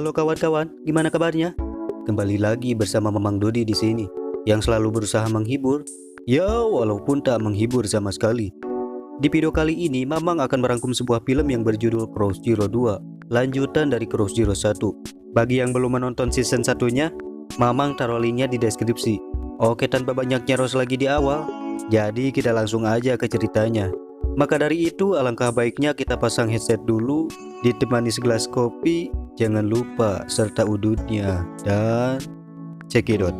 Halo kawan-kawan, gimana kabarnya? Kembali lagi bersama Mamang Dodi di sini, yang selalu berusaha menghibur, ya walaupun tak menghibur sama sekali. Di video kali ini, Mamang akan merangkum sebuah film yang berjudul Cross Zero 2, lanjutan dari Cross Zero 1. Bagi yang belum menonton season satunya, Mamang taruh linknya di deskripsi. Oke, tanpa banyak nyeros lagi di awal, jadi kita langsung aja ke ceritanya. Maka dari itu, alangkah baiknya kita pasang headset dulu, ditemani segelas kopi, jangan lupa serta udutnya, dan cekidot.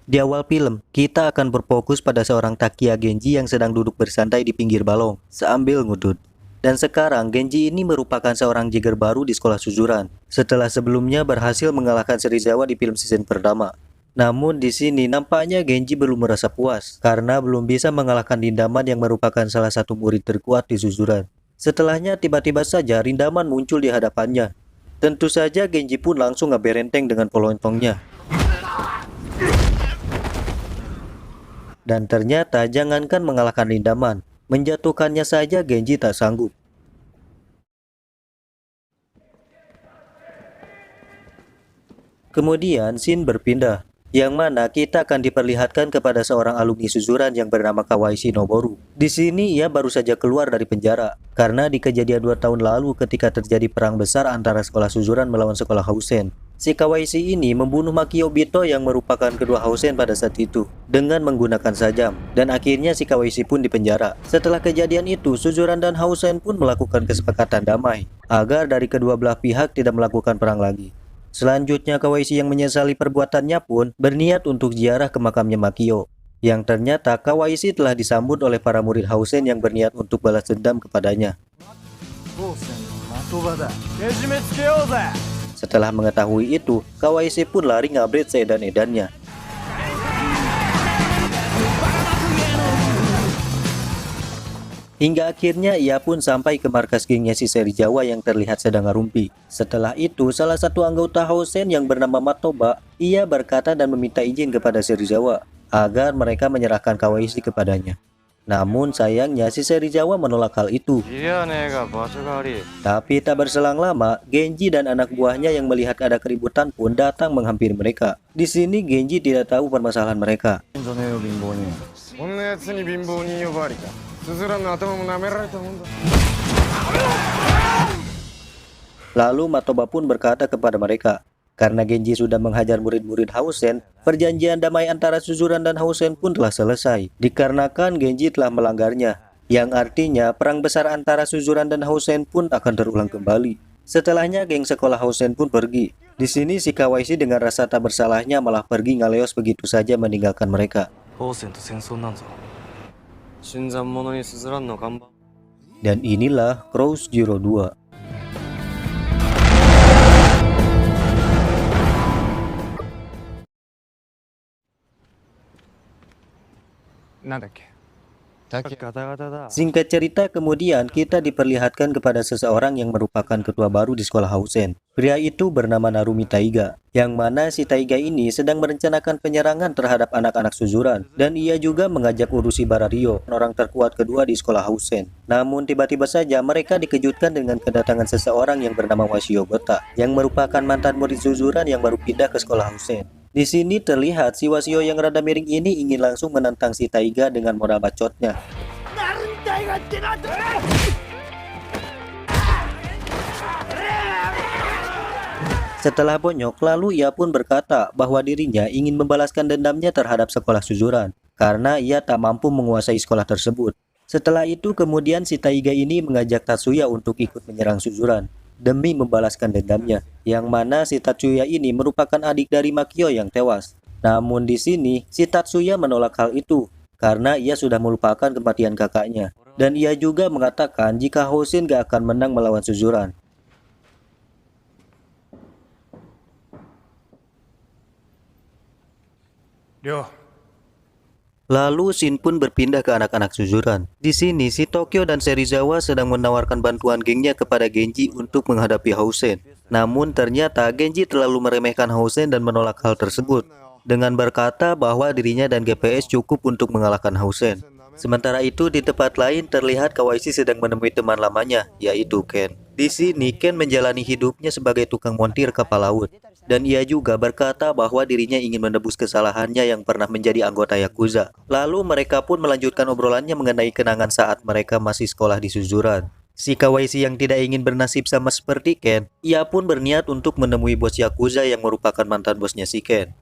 Di awal film, kita akan berfokus pada seorang Takia Genji yang sedang duduk bersantai di pinggir balong sambil ngudut. Dan sekarang Genji ini merupakan seorang jagger baru di sekolah Suzuran, setelah sebelumnya berhasil mengalahkan Serizawa di film season pertama. Namun di sini nampaknya Genji belum merasa puas karena belum bisa mengalahkan Rindaman yang merupakan salah satu murid terkuat di Suzuran. Setelahnya tiba-tiba saja Rindaman muncul di hadapannya. Tentu saja Genji pun langsung ngeberenteng dengan polontongnya. Dan ternyata jangankan mengalahkan Rindaman, menjatuhkannya saja Genji tak sanggup. Kemudian scene berpindah, yang mana kita akan diperlihatkan kepada seorang alumni Suzuran yang bernama Kawaishi Noboru. Di sini ia baru saja keluar dari penjara, karena di kejadian 2 tahun lalu ketika terjadi perang besar antara sekolah Suzuran melawan sekolah Hausen. Si Kawaishi ini membunuh Maki Obito yang merupakan kedua Hausen pada saat itu dengan menggunakan sajam, dan akhirnya si Kawaishi pun dipenjara. Setelah kejadian itu, Suzuran dan Hausen pun melakukan kesepakatan damai agar dari kedua belah pihak tidak melakukan perang lagi. Selanjutnya Kawaishi yang menyesali perbuatannya pun berniat untuk ziarah ke makamnya Makio. Yang ternyata Kawaishi telah disambut oleh para murid Hausen yang berniat untuk balas dendam kepadanya. Setelah mengetahui itu, Kawaishi pun lari ngabret seedan-edannya. Hingga akhirnya ia pun sampai ke markas gengnya si Serizawa yang terlihat sedang ngerumpi. Setelah itu, salah satu anggota Hausen yang bernama Matoba, ia berkata dan meminta izin kepada Serizawa agar mereka menyerahkan Kawaishi kepadanya. Namun sayangnya si Serizawa menolak hal itu. Tapi tak berselang lama, Genji dan anak buahnya yang melihat ada keributan pun datang menghampiri mereka. Di sini Genji tidak tahu permasalahan mereka. Lalu Matoba pun berkata kepada mereka, karena Genji sudah menghajar murid-murid Hausen, perjanjian damai antara Suzuran dan Hausen pun telah selesai, dikarenakan Genji telah melanggarnya, yang artinya perang besar antara Suzuran dan Hausen pun akan terulang kembali. Setelahnya geng sekolah Hausen pun pergi. Di sini si Kawaishi dengan rasa tak bersalahnya malah pergi ngaleos begitu saja meninggalkan mereka. Dan inilah Cross Zero 2. Singkat cerita, kemudian kita diperlihatkan kepada seseorang yang merupakan ketua baru di sekolah Hausen. Pria itu bernama Narumi Taiga, yang mana si Taiga ini sedang merencanakan penyerangan terhadap anak-anak Suzuran, dan ia juga mengajak Urushi Barario, orang terkuat kedua di sekolah Hausen. Namun tiba-tiba saja mereka dikejutkan dengan kedatangan seseorang yang bernama Washio Gota, yang merupakan mantan murid Suzuran yang baru pindah ke sekolah Hausen. Di sini terlihat si Washio yang rada miring ini ingin langsung menantang si Taiga dengan modal bacotnya. Setelah bonyok, lalu ia pun berkata bahwa dirinya ingin membalaskan dendamnya terhadap sekolah Suzuran karena ia tak mampu menguasai sekolah tersebut. Setelah itu kemudian si Taiga ini mengajak Tatsuya untuk ikut menyerang Suzuran demi membalaskan dendamnya, yang mana si Tatsuya ini merupakan adik dari Makio yang tewas. Namun di sini si Tatsuya menolak hal itu karena ia sudah melupakan kematian kakaknya, dan ia juga mengatakan jika Housin gak akan menang melawan Suzuran. Lalu scene pun berpindah ke anak-anak Suzuran. Di sini si Tokyo dan Serizawa sedang menawarkan bantuan gengnya kepada Genji untuk menghadapi Housen. Namun ternyata Genji terlalu meremehkan Housen dan menolak hal tersebut dengan berkata bahwa dirinya dan GPS cukup untuk mengalahkan Housen. Sementara itu di tempat lain terlihat Kawashi sedang menemui teman lamanya, yaitu Ken. Di sini Ken menjalani hidupnya sebagai tukang montir kapal laut. Dan ia juga berkata bahwa dirinya ingin menebus kesalahannya yang pernah menjadi anggota Yakuza. Lalu mereka pun melanjutkan obrolannya mengenai kenangan saat mereka masih sekolah di Suzuran. Si Kawashi yang tidak ingin bernasib sama seperti Ken, ia pun berniat untuk menemui bos Yakuza yang merupakan mantan bosnya si Ken.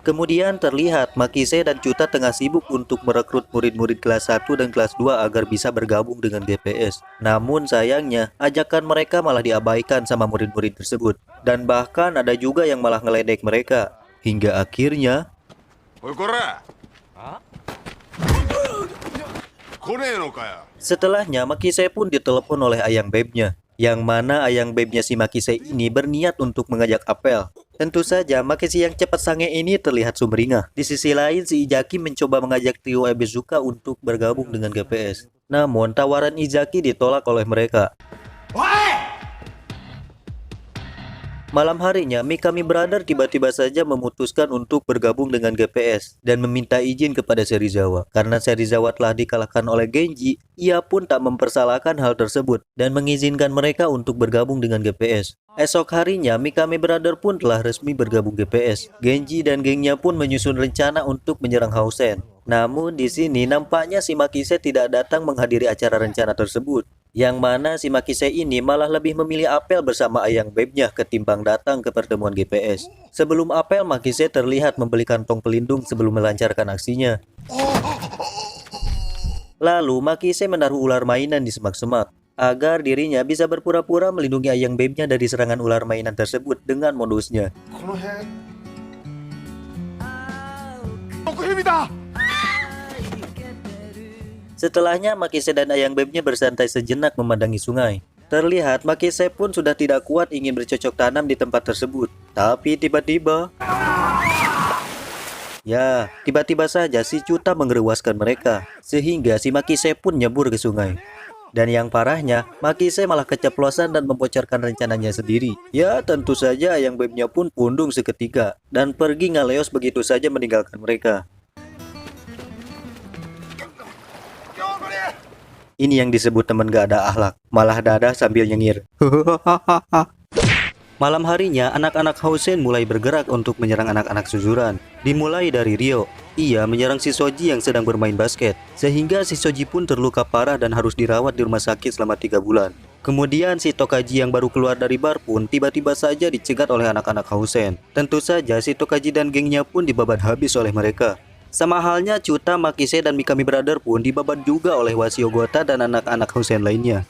Kemudian terlihat Makise dan Chuta tengah sibuk untuk merekrut murid-murid kelas 1 dan kelas 2 agar bisa bergabung dengan GPS. Namun sayangnya, ajakan mereka malah diabaikan sama murid-murid tersebut. Dan bahkan ada juga yang malah ngeledek mereka. Hingga akhirnya... Setelahnya, Makise pun ditelepon oleh ayang bebnya. Yang mana ayang bebnya si Makise ini berniat untuk mengajak apel. Tentu saja, Makise yang cepat sange ini terlihat sumringah. Di sisi lain, si Izaki mencoba mengajak trio Ebizuka untuk bergabung dengan GPS. Namun, tawaran Izaki ditolak oleh mereka. Malam harinya, Mikami Brother tiba-tiba saja memutuskan untuk bergabung dengan GPS dan meminta izin kepada Serizawa. Karena Serizawa telah dikalahkan oleh Genji, ia pun tak mempersalahkan hal tersebut dan mengizinkan mereka untuk bergabung dengan GPS. Esok harinya, Mikami Brother pun telah resmi bergabung GPS. Genji dan gengnya pun menyusun rencana untuk menyerang Housen. Namun di sini nampaknya si Makise tidak datang menghadiri acara rencana tersebut. Yang mana si Makise ini malah lebih memilih apel bersama ayang bebnya ketimbang datang ke pertemuan GPS. Sebelum apel, Makise terlihat membeli kantong pelindung sebelum melancarkan aksinya. Lalu Makise menaruh ular mainan di semak-semak agar dirinya bisa berpura-pura melindungi ayang bebnya dari serangan ular mainan tersebut dengan modusnya. Setelahnya, Makise dan ayang bebnya bersantai sejenak memandangi sungai. Terlihat Makise pun sudah tidak kuat ingin bercocok tanam di tempat tersebut. Tapi tiba-tiba... tiba-tiba saja si Chuta mengerewaskan mereka. Sehingga si Makise pun nyebur ke sungai. Dan yang parahnya, Makise malah keceplosan dan membocorkan rencananya sendiri. Ya, tentu saja ayang bebnya pun pundung seketika. Dan pergi ngaleos begitu saja meninggalkan mereka. Ini yang disebut teman gak ada akhlak, malah dadah sambil nyengir. Malam harinya, anak-anak Housen mulai bergerak untuk menyerang anak-anak Suzuran. Dimulai dari Ryo, ia menyerang si Soji yang sedang bermain basket. Sehingga si Soji pun terluka parah dan harus dirawat di rumah sakit selama 3 bulan. Kemudian si Tokaji yang baru keluar dari bar pun tiba-tiba saja dicegat oleh anak-anak Housen. Tentu saja si Tokaji dan gengnya pun dibabat habis oleh mereka. Sama halnya Chuta, Makise, dan Mikami Brother pun dibabat juga oleh Washio Gota dan anak-anak Housen lainnya.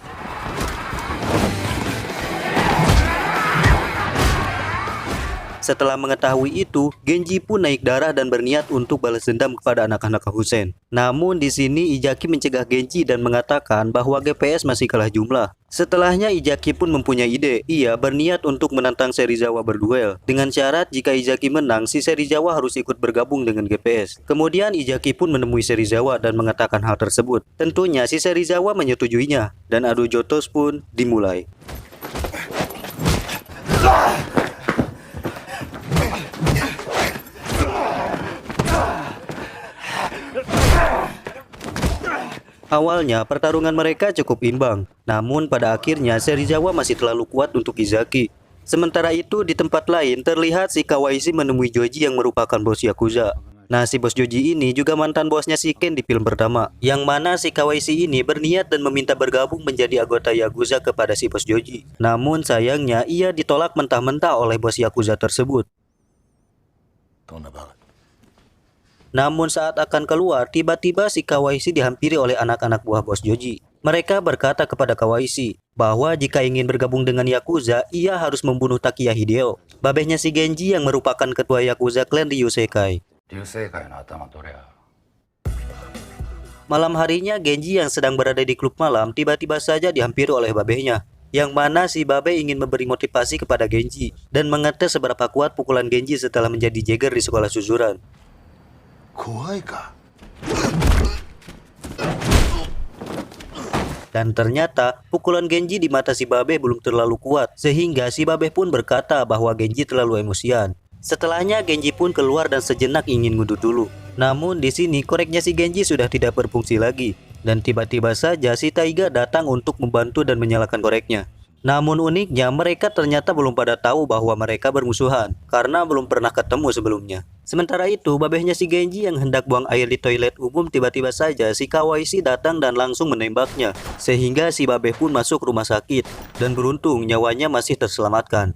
Setelah mengetahui itu, Genji pun naik darah dan berniat untuk balas dendam kepada anak-anak Housen. Namun di sini Izaki mencegah Genji dan mengatakan bahwa GPS masih kalah jumlah. Setelahnya Izaki pun mempunyai ide. Ia berniat untuk menantang Serizawa berduel. Dengan syarat jika Izaki menang, si Serizawa harus ikut bergabung dengan GPS. Kemudian Izaki pun menemui Serizawa dan mengatakan hal tersebut. Tentunya si Serizawa menyetujuinya dan adu jotos pun dimulai. Awalnya pertarungan mereka cukup imbang, namun pada akhirnya Serizawa masih terlalu kuat untuk Izaki. Sementara itu di tempat lain terlihat si Kawashi menemui Joji yang merupakan bos Yakuza. Nah, si bos Joji ini juga mantan bosnya si Ken di film pertama, yang mana si Kawashi ini berniat dan meminta bergabung menjadi anggota Yakuza kepada si bos Joji. Namun sayangnya ia ditolak mentah-mentah oleh bos Yakuza tersebut. Namun saat akan keluar, tiba-tiba si Kawashi dihampiri oleh anak-anak buah bos Joji. Mereka berkata kepada Kawashi bahwa jika ingin bergabung dengan Yakuza, ia harus membunuh Takiya Hideo, babehnya si Genji yang merupakan ketua Yakuza klan Ryusekai. Malam harinya, Genji yang sedang berada di klub malam tiba-tiba saja dihampiri oleh babehnya, yang mana si babe ingin memberi motivasi kepada Genji dan mengetes seberapa kuat pukulan Genji setelah menjadi Jagger di sekolah Suzuran. 怖いか。 Dan ternyata pukulan Genji di mata si Babeh belum terlalu kuat, sehingga si Babeh pun berkata bahwa Genji terlalu emosian. Setelahnya Genji pun keluar dan sejenak ingin ngudut dulu. Namun di sini koreknya si Genji sudah tidak berfungsi lagi, dan tiba-tiba saja si Taiga datang untuk membantu dan menyalakan koreknya. Namun uniknya mereka ternyata belum pada tahu bahwa mereka bermusuhan karena belum pernah ketemu sebelumnya. Sementara itu babehnya si Genji yang hendak buang air di toilet umum tiba-tiba saja si Kawaisi datang dan langsung menembaknya. Sehingga si babeh pun masuk rumah sakit dan beruntung nyawanya masih terselamatkan.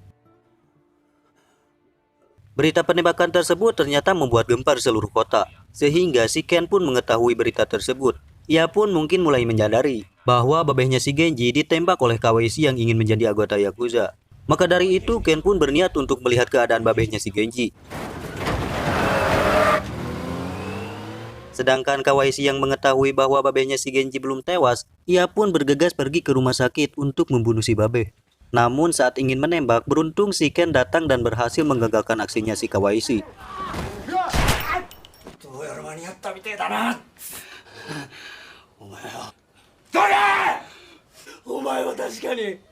Berita penembakan tersebut ternyata membuat gempar seluruh kota. Sehingga si Ken pun mengetahui berita tersebut. Ia pun mungkin mulai menyadari bahwa babehnya si Genji ditembak oleh Kawaisi yang ingin menjadi anggota Yakuza. Maka dari itu Ken pun berniat untuk melihat keadaan babehnya si Genji. Sedangkan Kawaisi yang mengetahui bahwa babehnya si Genji belum tewas, ia pun bergegas pergi ke rumah sakit untuk membunuh si babeh. Namun saat ingin menembak, beruntung si Ken datang dan berhasil menggagalkan aksinya si Kawaisi.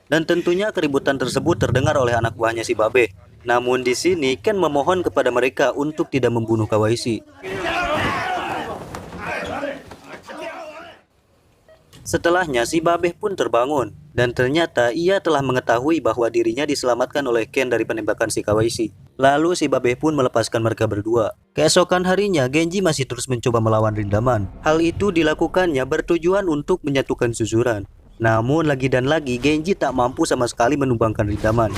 Dan tentunya keributan tersebut terdengar oleh anak buahnya si Babeh. Namun di sini Ken memohon kepada mereka untuk tidak membunuh Kawaisi. Setelahnya si Babeh pun terbangun dan ternyata ia telah mengetahui bahwa dirinya diselamatkan oleh Ken dari penembakan si Kawaisi. Lalu si Babeh pun melepaskan mereka berdua. Keesokan harinya Genji masih terus mencoba melawan Rindaman. Hal itu dilakukannya bertujuan untuk menyatukan susuran. Namun lagi dan lagi Genji tak mampu sama sekali menumbangkan Rindaman.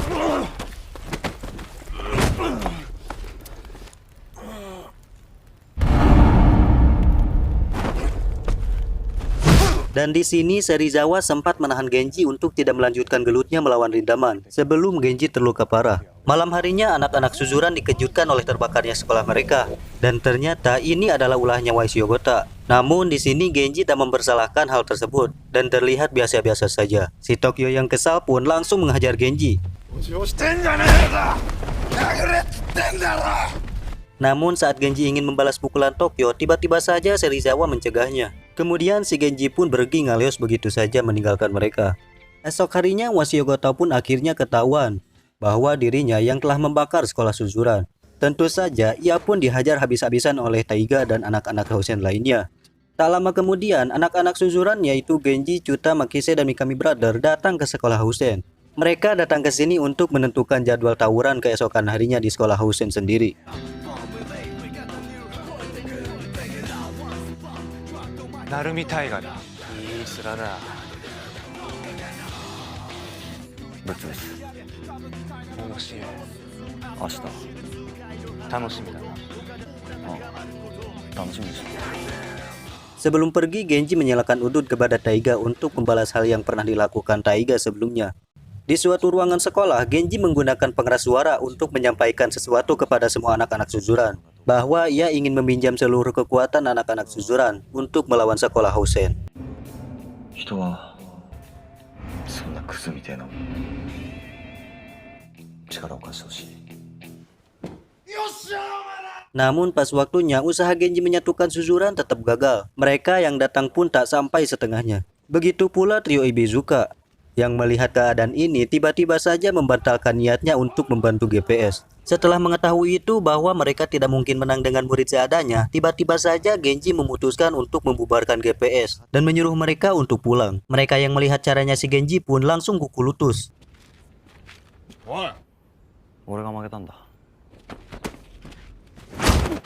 Dan di sini Serizawa sempat menahan Genji untuk tidak melanjutkan gelutnya melawan Rindaman sebelum Genji terluka parah. Malam harinya anak-anak Suzuran dikejutkan oleh terbakarnya sekolah mereka. Dan ternyata ini adalah ulahnya Waishi Yogota. Namun di sini Genji tak mempersalahkan hal tersebut dan terlihat biasa-biasa saja. Si Tokyo yang kesal pun langsung menghajar Genji. Namun saat Genji ingin membalas pukulan Tokyo, tiba-tiba saja Serizawa mencegahnya. Kemudian si Genji pun pergi ngaleos begitu saja meninggalkan mereka. Esok harinya Waishi Yogota pun akhirnya ketahuan bahwa dirinya yang telah membakar sekolah Suzuran. Tentu saja ia pun dihajar habis-habisan oleh Taiga dan anak-anak Housen lainnya. Tak lama kemudian anak-anak Suzuran yaitu Genji, Chuta, Makise, dan Mikami Brother datang ke sekolah Housen. Mereka datang ke sini untuk menentukan jadwal tawuran keesokan harinya di sekolah Housen sendiri. Narumi Taigaだ。いい面だ。どっちです。面白い。明日。楽しみだな。楽しみです。 Sebelum pergi, Genji menyalakan udut kepada Taiga untuk membalas hal yang pernah dilakukan Taiga sebelumnya. Di suatu ruangan sekolah, Genji menggunakan pengeras suara untuk menyampaikan sesuatu kepada semua anak-anak Suzuran, bahwa ia ingin meminjam seluruh kekuatan anak-anak Suzuran untuk melawan sekolah Housen. 人はそんなクズみたいな力を貸してほしい。 Namun pas waktunya usaha Genji menyatukan Suzuran tetap gagal. Mereka yang datang pun tak sampai setengahnya. Begitu pula trio Ibizuka yang melihat keadaan ini tiba-tiba saja membatalkan niatnya untuk membantu GPS. Setelah mengetahui itu bahwa mereka tidak mungkin menang dengan murid seadanya, tiba-tiba saja Genji memutuskan untuk membubarkan GPS dan menyuruh mereka untuk pulang. Mereka yang melihat caranya si Genji pun langsung kuku lutus. 俺が負けたんだ。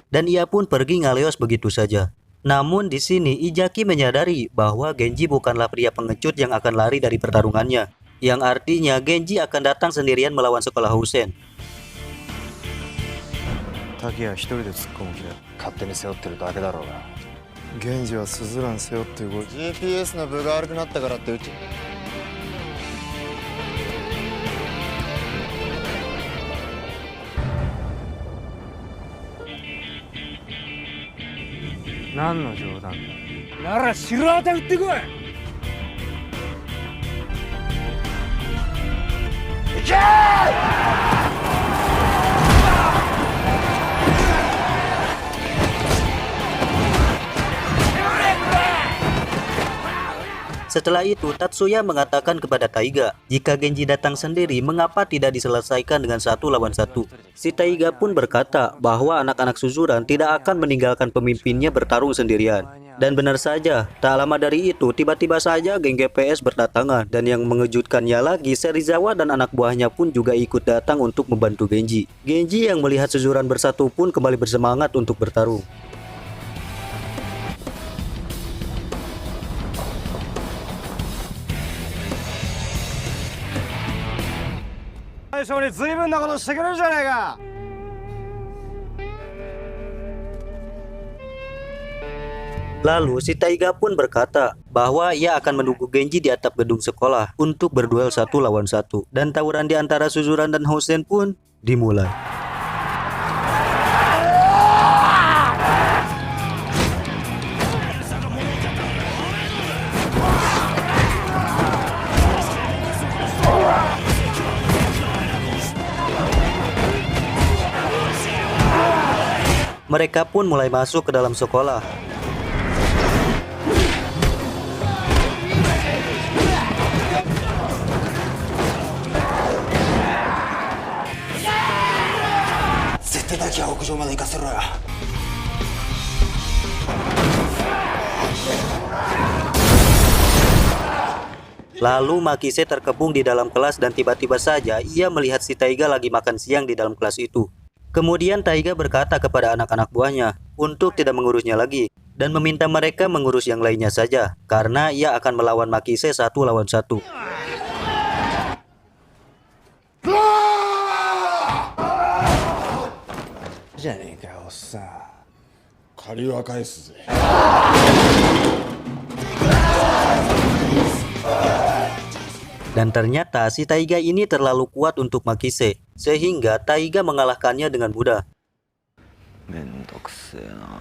Dan ia pun pergi ngaleos begitu saja. Namun di sini Ijaki menyadari bahwa Genji bukanlah pria pengecut yang akan lari dari pertarungannya, yang artinya Genji akan datang sendirian melawan sekolah Housen. 滝谷一人で突っ込む気だ。勝手に背負ってるだけだろうが。源氏はスズラン背負って動いて GPS の分が悪くなったからってうち何の冗談だ。なら白旗打ってこい。行けー！ Setelah itu, Tatsuya mengatakan kepada Taiga, jika Genji datang sendiri, mengapa tidak diselesaikan dengan 1 lawan 1? Si Taiga pun berkata bahwa anak-anak Suzuran tidak akan meninggalkan pemimpinnya bertarung sendirian. Dan benar saja, tak lama dari itu, tiba-tiba saja geng GPS berdatangan. Dan yang mengejutkannya lagi, Serizawa dan anak buahnya pun juga ikut datang untuk membantu Genji. Genji yang melihat Suzuran bersatu pun kembali bersemangat untuk bertarung. 最初に随分なことしてくれるじゃねえか。 Lalu si Taiga pun berkata bahwa ia akan menunggu Genji di atap gedung sekolah untuk berduel 1 lawan 1. Dan tawuran di antara Suzuran dan Housen pun dimulai. Mereka pun mulai masuk ke dalam sekolah. Lalu Makise terkepung di dalam kelas dan tiba-tiba saja ia melihat si Taiga lagi makan siang di dalam kelas itu. Kemudian Taiga berkata kepada anak-anak buahnya untuk tidak mengurusnya lagi dan meminta mereka mengurus yang lainnya saja karena ia akan melawan Makise 1 lawan 1. じゃねえかよおっさん借りは返すぜ Dan ternyata si Taiga ini terlalu kuat untuk Makise sehingga Taiga mengalahkannya dengan mudah. めんどくせえな。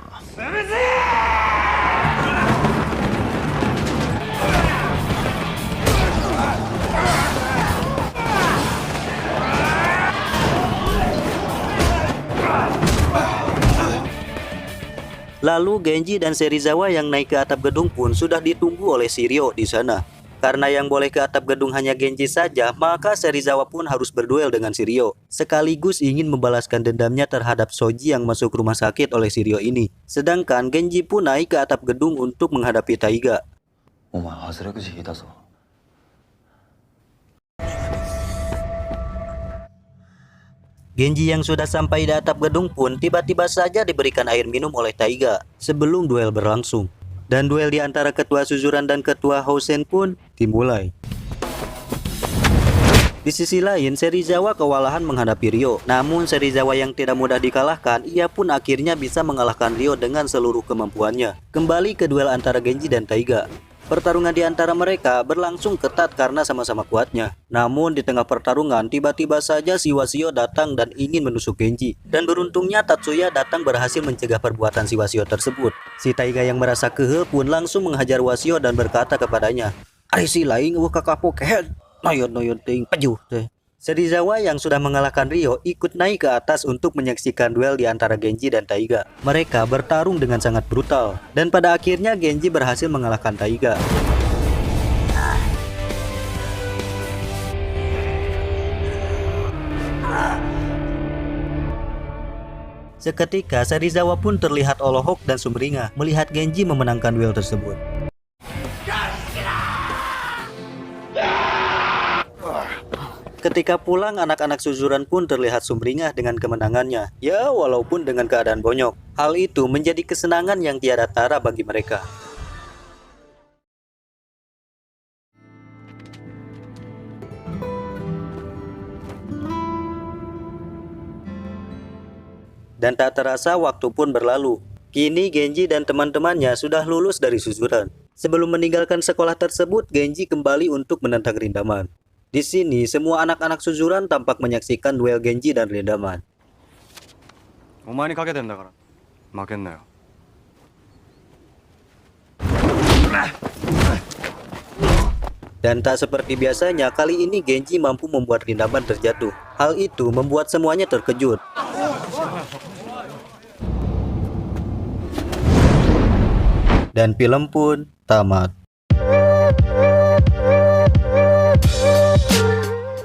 Lalu Genji dan Serizawa yang naik ke atap gedung pun sudah ditunggu oleh Shiryo di sana. Karena yang boleh ke atap gedung hanya Genji saja, maka Serizawa pun harus berduel dengan Shiryo. Sekaligus ingin membalaskan dendamnya terhadap Shoji yang masuk rumah sakit oleh Shiryo ini. Sedangkan Genji pun naik ke atap gedung untuk menghadapi Taiga. お前外れくじ引いたぞ。 Genji yang sudah sampai di atap gedung pun tiba-tiba saja diberikan air minum oleh Taiga sebelum duel berlangsung. Dan duel di antara ketua Suzuran dan ketua Housen pun dimulai. Di sisi lain, Serizawa kewalahan menghadapi Ryo. Namun Serizawa yang tidak mudah dikalahkan, ia pun akhirnya bisa mengalahkan Ryo dengan seluruh kemampuannya. Kembali ke duel antara Genji dan Taiga. Pertarungan di antara mereka berlangsung ketat karena sama-sama kuatnya. Namun di tengah pertarungan tiba-tiba saja si Wasio datang dan ingin menusuk Genji. Dan beruntungnya Tatsuya datang berhasil mencegah perbuatan si Wasio tersebut. Si Taiga yang merasa kehel pun langsung menghajar Wasio dan berkata kepadanya, "Ari si laing eueuh kakapokeun, noyon-noyon teuing pejuh teh." Serizawa yang sudah mengalahkan Ryo ikut naik ke atas untuk menyaksikan duel di antara Genji dan Taiga. Mereka bertarung dengan sangat brutal, dan pada akhirnya Genji berhasil mengalahkan Taiga. Seketika Serizawa pun terlihat olohok dan sumringah melihat Genji memenangkan duel tersebut. Ketika pulang, anak-anak Suzuran pun terlihat sumringah dengan kemenangannya. Ya, walaupun dengan keadaan bonyok. Hal itu menjadi kesenangan yang tiada tara bagi mereka. Dan tak terasa waktu pun berlalu. Kini Genji dan teman-temannya sudah lulus dari Suzuran. Sebelum meninggalkan sekolah tersebut, Genji kembali untuk menentang Rindaman. Di sini, semua anak-anak Suzuran tampak menyaksikan duel Genji dan Rindaman. お前にかけてんだから負けんなよ。 Dan tak seperti biasanya, kali ini Genji mampu membuat Rindaman terjatuh. Hal itu membuat semuanya terkejut. Dan film pun tamat.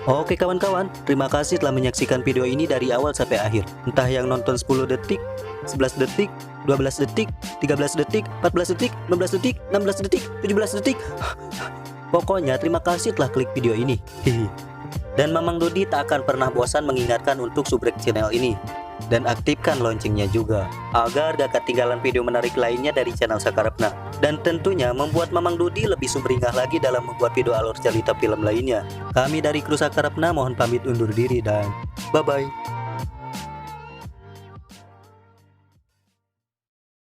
Oke kawan-kawan, terima kasih telah menyaksikan video ini dari awal sampai akhir. Entah yang nonton 10 detik, 11 detik, 12 detik, 13 detik, 14 detik, 15 detik, 16 detik, 17 detik. Pokoknya terima kasih telah klik video ini. Hihi. Dan Mamang Dodi tak akan pernah bosan mengingatkan untuk subrek channel ini. Dan aktifkan loncengnya juga, agar gak ketinggalan video menarik lainnya dari channel Sakarepna. Dan tentunya membuat Mamang Dodi lebih sumringah lagi dalam membuat video alur cerita film lainnya. Kami dari kru Sakarepna mohon pamit undur diri dan bye-bye.